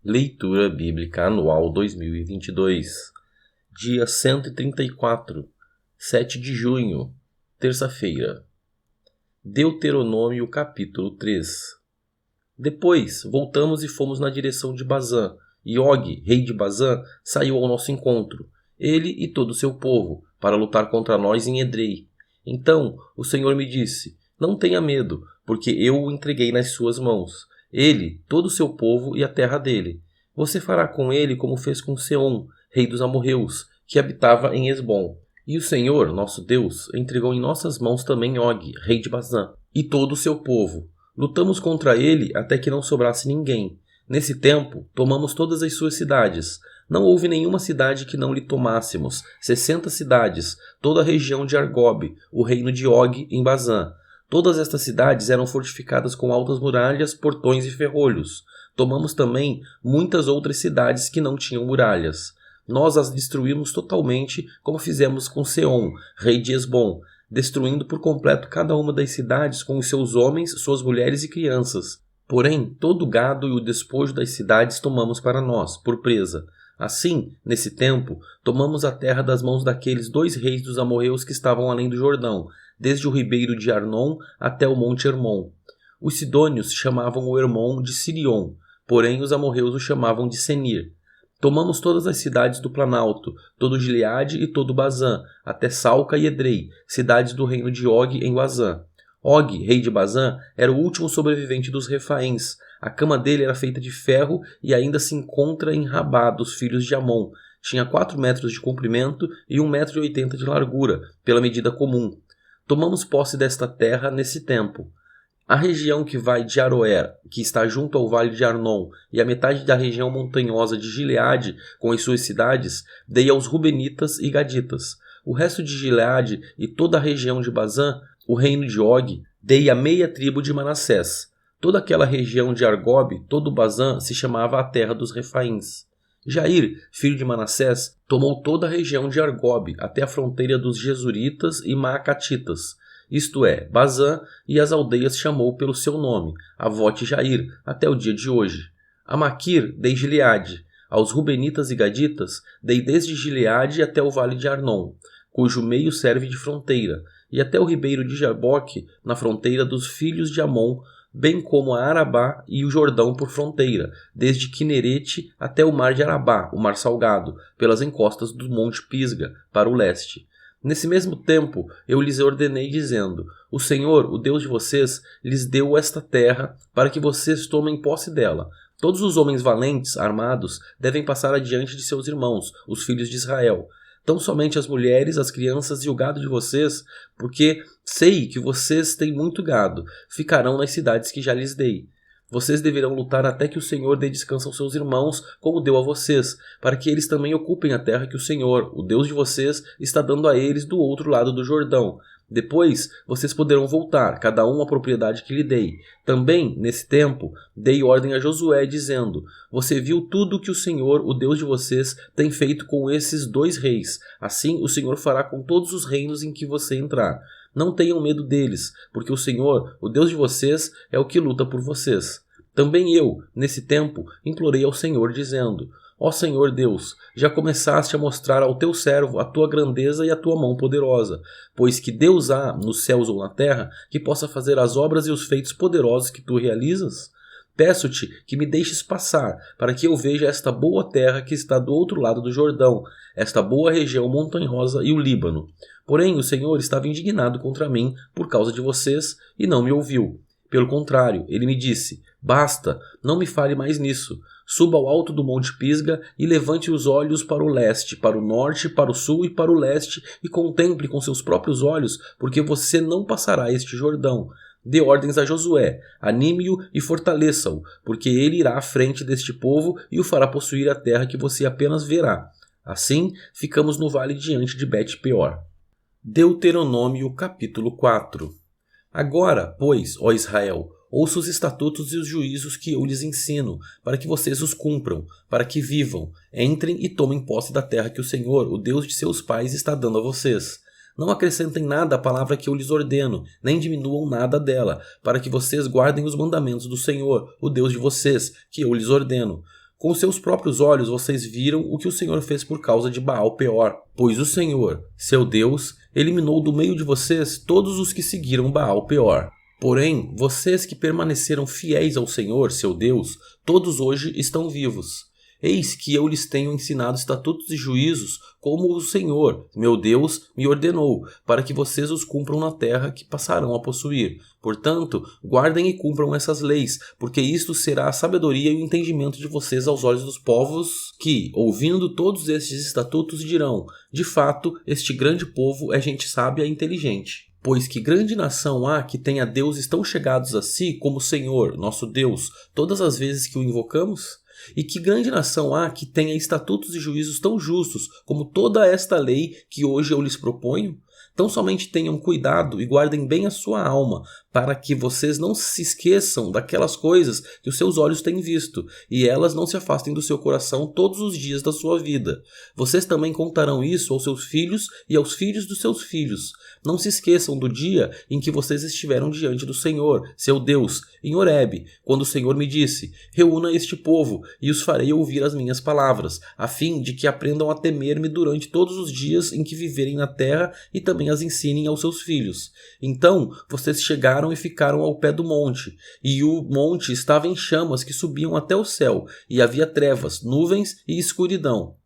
Leitura Bíblica Anual 2022, dia 134, 7 de junho, terça-feira. Deuteronômio capítulo 3. Depois voltamos e fomos na direção de Bazã, e Og, rei de Bazã, saiu ao nosso encontro, ele e todo o seu povo, para lutar contra nós em Edrei. Então o Senhor me disse: não tenha medo, porque eu o entreguei nas suas mãos. Ele, todo o seu povo e a terra dele. Você fará com ele como fez com Seom, rei dos amorreus, que habitava em Esbom. E o Senhor, nosso Deus, entregou em nossas mãos também Og, rei de Bazã, e todo o seu povo. Lutamos contra ele até que não sobrasse ninguém. Nesse tempo, tomamos todas as suas cidades. Não houve nenhuma cidade que não lhe tomássemos. 60 cidades, toda a região de Argob, o reino de Og em Bazã. Todas estas cidades eram fortificadas com altas muralhas, portões e ferrolhos. Tomamos também muitas outras cidades que não tinham muralhas. Nós as destruímos totalmente, como fizemos com Seom, rei de Esbom, destruindo por completo cada uma das cidades com os seus homens, suas mulheres e crianças. Porém, todo o gado e o despojo das cidades tomamos para nós, por presa. Assim, nesse tempo, tomamos a terra das mãos daqueles 2 reis dos amorreus que estavam além do Jordão, desde o ribeiro de Arnon até o monte Hermon. Os sidônios chamavam o Hermon de Sirion, porém os amorreus o chamavam de Senir. Tomamos todas as cidades do Planalto, todo Gileade e todo Bazã, até Salca e Edrei, cidades do reino de Og em Bazã. Og, rei de Bazã, era o último sobrevivente dos Refaíns. A cama dele era feita de ferro e ainda se encontra em Rabá dos filhos de Amon. Tinha 4 metros de comprimento e 1,80 m de largura, pela medida comum. Tomamos posse desta terra nesse tempo. A região que vai de Aroer, que está junto ao vale de Arnon, e a metade da região montanhosa de Gileade, com as suas cidades, dei aos Rubenitas e Gaditas. O resto de Gileade e toda a região de Bazã, o reino de Og, dei a meia tribo de Manassés. Toda aquela região de Argob, todo Bazã, se chamava a terra dos Refaíns. Jair, filho de Manassés, tomou toda a região de Argob, até a fronteira dos Gesuritas e Maacatitas, isto é, Bazã, e as aldeias chamou pelo seu nome, Avote Jair, até o dia de hoje. A Maquir dei Gileade. Aos Rubenitas e Gaditas dei desde Gileade até o vale de Arnon, cujo meio serve de fronteira, e até o ribeiro de Jaboque, na fronteira dos filhos de Amon, bem como a Arabá e o Jordão por fronteira, desde Quinerete até o mar de Arabá, o mar salgado, pelas encostas do monte Pisga, para o leste. Nesse mesmo tempo eu lhes ordenei dizendo: o Senhor, o Deus de vocês, lhes deu esta terra para que vocês tomem posse dela. Todos os homens valentes, armados, devem passar adiante de seus irmãos, os filhos de Israel. Tão somente as mulheres, as crianças e o gado de vocês, porque sei que vocês têm muito gado, ficarão nas cidades que já lhes dei. Vocês deverão lutar até que o Senhor dê descanso aos seus irmãos, como deu a vocês, para que eles também ocupem a terra que o Senhor, o Deus de vocês, está dando a eles do outro lado do Jordão. Depois, vocês poderão voltar, cada um à propriedade que lhe dei. Também, nesse tempo, dei ordem a Josué, dizendo: você viu tudo que o Senhor, o Deus de vocês, tem feito com esses 2 reis. Assim, o Senhor fará com todos os reinos em que você entrar. Não tenham medo deles, porque o Senhor, o Deus de vocês, é o que luta por vocês. Também eu, nesse tempo, implorei ao Senhor, dizendo: ó Senhor Deus, já começaste a mostrar ao teu servo a tua grandeza e a tua mão poderosa, pois que Deus há, nos céus ou na terra, que possa fazer as obras e os feitos poderosos que tu realizas? Peço-te que me deixes passar, para que eu veja esta boa terra que está do outro lado do Jordão, esta boa região montanhosa e o Líbano. Porém, o Senhor estava indignado contra mim por causa de vocês e não me ouviu. Pelo contrário, ele me disse: basta, não me fale mais nisso. Suba ao alto do monte Pisga e levante os olhos para o leste, para o norte, para o sul e para o leste, e contemple com seus próprios olhos, porque você não passará este Jordão. Dê ordens a Josué, anime-o e fortaleça-o, porque ele irá à frente deste povo e o fará possuir a terra que você apenas verá. Assim, ficamos no vale diante de Bet-peor. Deuteronômio capítulo 4. Agora, pois, ó Israel, ouça os estatutos e os juízos que eu lhes ensino, para que vocês os cumpram, para que vivam, entrem e tomem posse da terra que o Senhor, o Deus de seus pais, está dando a vocês. Não acrescentem nada à palavra que eu lhes ordeno, nem diminuam nada dela, para que vocês guardem os mandamentos do Senhor, o Deus de vocês, que eu lhes ordeno. Com seus próprios olhos vocês viram o que o Senhor fez por causa de Baal-Peor, pois o Senhor, seu Deus, eliminou do meio de vocês todos os que seguiram Baal-Peor. Porém, vocês que permaneceram fiéis ao Senhor, seu Deus, todos hoje estão vivos. Eis que eu lhes tenho ensinado estatutos e juízos, como o Senhor, meu Deus, me ordenou, para que vocês os cumpram na terra que passarão a possuir. Portanto, guardem e cumpram essas leis, porque isto será a sabedoria e o entendimento de vocês aos olhos dos povos que, ouvindo todos estes estatutos, dirão: de fato, este grande povo é gente sábia e inteligente. Pois que grande nação há que tenha deuses tão chegados a si como o Senhor, nosso Deus, todas as vezes que o invocamos? E que grande nação há que tenha estatutos e juízos tão justos como toda esta lei que hoje eu lhes proponho? Tão somente tenham cuidado e guardem bem a sua alma, para que vocês não se esqueçam daquelas coisas que os seus olhos têm visto, e elas não se afastem do seu coração todos os dias da sua vida. Vocês também contarão isso aos seus filhos e aos filhos dos seus filhos. Não se esqueçam do dia em que vocês estiveram diante do Senhor, seu Deus, em Horebe, quando o Senhor me disse: reúna este povo, e os farei ouvir as minhas palavras, a fim de que aprendam a temer-me durante todos os dias em que viverem na terra e também as ensinem aos seus filhos. Então vocês chegaram e ficaram ao pé do monte, e o monte estava em chamas que subiam até o céu, e havia trevas, nuvens e escuridão.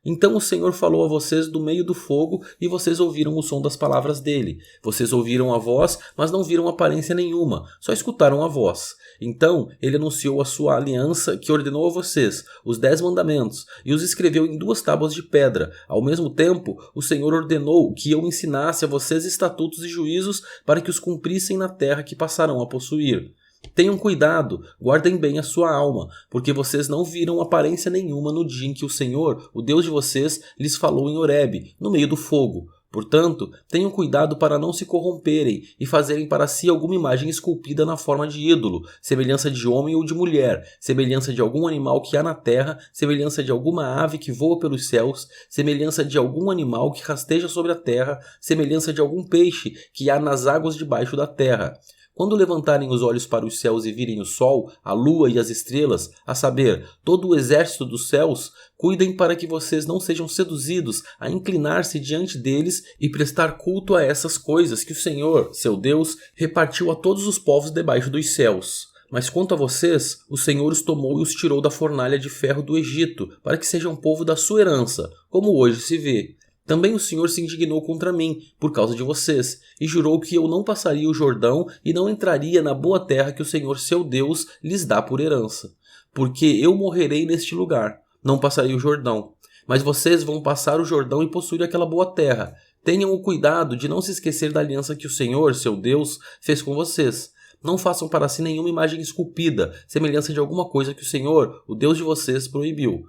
Então o Senhor falou a vocês do meio do fogo, e vocês ouviram o som das palavras dele. Vocês ouviram a voz, mas não viram aparência nenhuma, só escutaram a voz. Então ele anunciou a sua aliança que ordenou a vocês, os 10 mandamentos, e os escreveu em 2 tábuas de pedra. Ao mesmo tempo, o Senhor ordenou que eu ensinasse a vocês estatutos e juízos para que os cumprissem na terra que passarão a possuir. Tenham cuidado, guardem bem a sua alma, porque vocês não viram aparência nenhuma no dia em que o Senhor, o Deus de vocês, lhes falou em Horebe, no meio do fogo. Portanto, tenham cuidado para não se corromperem e fazerem para si alguma imagem esculpida na forma de ídolo, semelhança de homem ou de mulher, semelhança de algum animal que há na terra, semelhança de alguma ave que voa pelos céus, semelhança de algum animal que rasteja sobre a terra, semelhança de algum peixe que há nas águas debaixo da terra. Quando levantarem os olhos para os céus e virem o sol, a lua e as estrelas, a saber, todo o exército dos céus, cuidem para que vocês não sejam seduzidos a inclinar-se diante deles e prestar culto a essas coisas que o Senhor, seu Deus, repartiu a todos os povos debaixo dos céus. Mas quanto a vocês, o Senhor os tomou e os tirou da fornalha de ferro do Egito, para que sejam povo da sua herança, como hoje se vê. Também o Senhor se indignou contra mim, por causa de vocês, e jurou que eu não passaria o Jordão e não entraria na boa terra que o Senhor, seu Deus, lhes dá por herança. Porque eu morrerei neste lugar, não passarei o Jordão. Mas vocês vão passar o Jordão e possuir aquela boa terra. Tenham o cuidado de não se esquecer da aliança que o Senhor, seu Deus, fez com vocês. Não façam para si nenhuma imagem esculpida, semelhança de alguma coisa que o Senhor, o Deus de vocês, proibiu.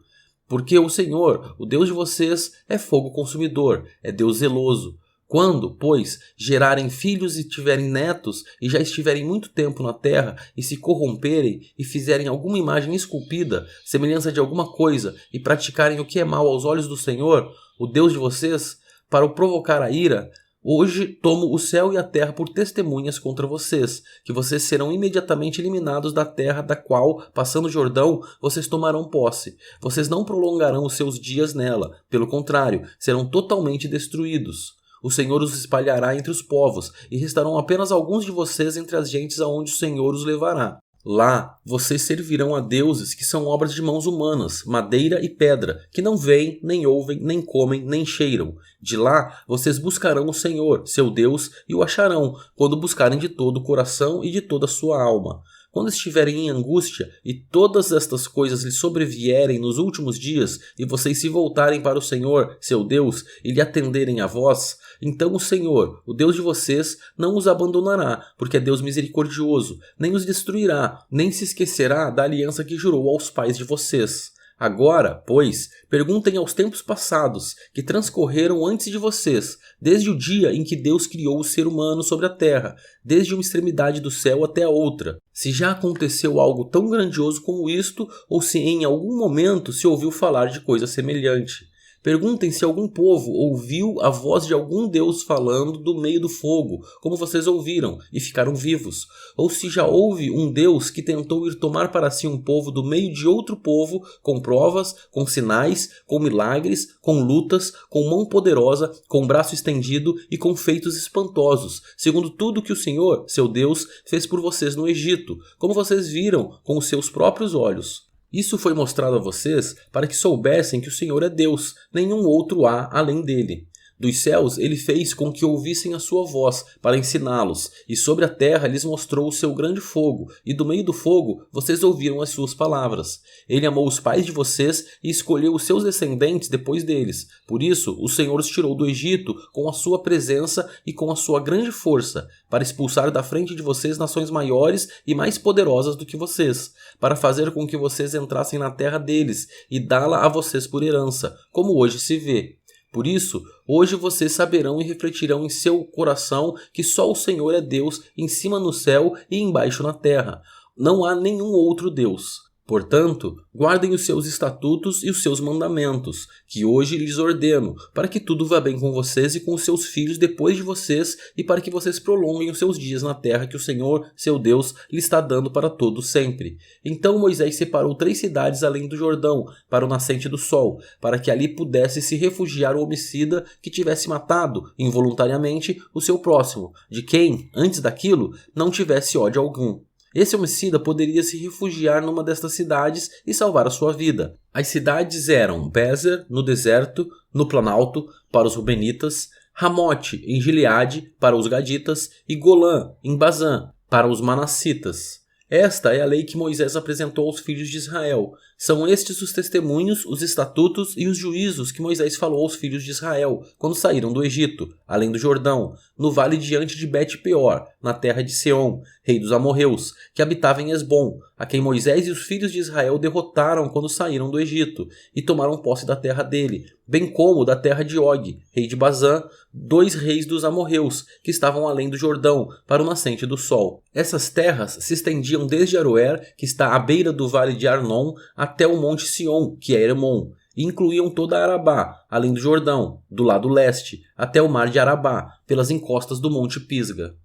Porque o Senhor, o Deus de vocês, é fogo consumidor, é Deus zeloso. Quando, pois, gerarem filhos e tiverem netos, e já estiverem muito tempo na terra, e se corromperem, e fizerem alguma imagem esculpida, semelhança de alguma coisa, e praticarem o que é mal aos olhos do Senhor, o Deus de vocês, para o provocar a ira, hoje tomo o céu e a terra por testemunhas contra vocês, que vocês serão imediatamente eliminados da terra da qual, passando o Jordão, vocês tomarão posse. Vocês não prolongarão os seus dias nela, pelo contrário, serão totalmente destruídos. O Senhor os espalhará entre os povos, e restarão apenas alguns de vocês entre as gentes aonde o Senhor os levará. Lá, vocês servirão a deuses que são obras de mãos humanas, madeira e pedra, que não veem, nem ouvem, nem comem, nem cheiram. De lá, vocês buscarão o Senhor, seu Deus, e o acharão, quando buscarem de todo o coração e de toda a sua alma. Quando estiverem em angústia, e todas estas coisas lhes sobrevierem nos últimos dias, e vocês se voltarem para o Senhor, seu Deus, e lhe atenderem a vós, então o Senhor, o Deus de vocês, não os abandonará, porque é Deus misericordioso, nem os destruirá, nem se esquecerá da aliança que jurou aos pais de vocês. Agora, pois, perguntem aos tempos passados, que transcorreram antes de vocês, desde o dia em que Deus criou o ser humano sobre a terra, desde uma extremidade do céu até a outra, se já aconteceu algo tão grandioso como isto, ou se em algum momento se ouviu falar de coisa semelhante. Perguntem se algum povo ouviu a voz de algum Deus falando do meio do fogo, como vocês ouviram, e ficaram vivos. Ou se já houve um Deus que tentou ir tomar para si um povo do meio de outro povo, com provas, com sinais, com milagres, com lutas, com mão poderosa, com braço estendido e com feitos espantosos, segundo tudo que o Senhor, seu Deus, fez por vocês no Egito, como vocês viram com os seus próprios olhos. Isso foi mostrado a vocês para que soubessem que o Senhor é Deus, nenhum outro há além dele. Dos céus ele fez com que ouvissem a sua voz, para ensiná-los, e sobre a terra lhes mostrou o seu grande fogo, e do meio do fogo vocês ouviram as suas palavras. Ele amou os pais de vocês e escolheu os seus descendentes depois deles. Por isso o Senhor os tirou do Egito com a sua presença e com a sua grande força, para expulsar da frente de vocês nações maiores e mais poderosas do que vocês, para fazer com que vocês entrassem na terra deles e dá-la a vocês por herança, como hoje se vê. Por isso, hoje vocês saberão e refletirão em seu coração que só o Senhor é Deus em cima no céu e embaixo na terra. Não há nenhum outro Deus. Portanto, guardem os seus estatutos e os seus mandamentos, que hoje lhes ordeno, para que tudo vá bem com vocês e com os seus filhos depois de vocês, e para que vocês prolonguem os seus dias na terra que o Senhor, seu Deus, lhe está dando para todos sempre. Então Moisés separou 3 cidades além do Jordão, para o nascente do sol, para que ali pudesse se refugiar o homicida que tivesse matado, involuntariamente, o seu próximo, de quem, antes daquilo, não tivesse ódio algum. Esse homicida poderia se refugiar numa destas cidades e salvar a sua vida. As cidades eram Bezer, no deserto, no planalto, para os Rubenitas, Ramote, em Gileade, para os Gaditas, e Golã, em Bazã, para os Manassitas. Esta é a lei que Moisés apresentou aos filhos de Israel. São estes os testemunhos, os estatutos e os juízos que Moisés falou aos filhos de Israel, quando saíram do Egito, além do Jordão, no vale diante de Bet-peor, na terra de Seom, rei dos amorreus, que habitava em Esbom, a quem Moisés e os filhos de Israel derrotaram quando saíram do Egito, e tomaram posse da terra dele, bem como da terra de Og, rei de Bazã, 2 reis dos amorreus, que estavam além do Jordão, para o nascente do sol. Essas terras se estendiam desde Aroer, que está à beira do vale de Arnon, até o monte Sion, que é Hermon, e incluíam toda a Arabá, além do Jordão, do lado leste, até o mar de Arabá, pelas encostas do monte Pisga.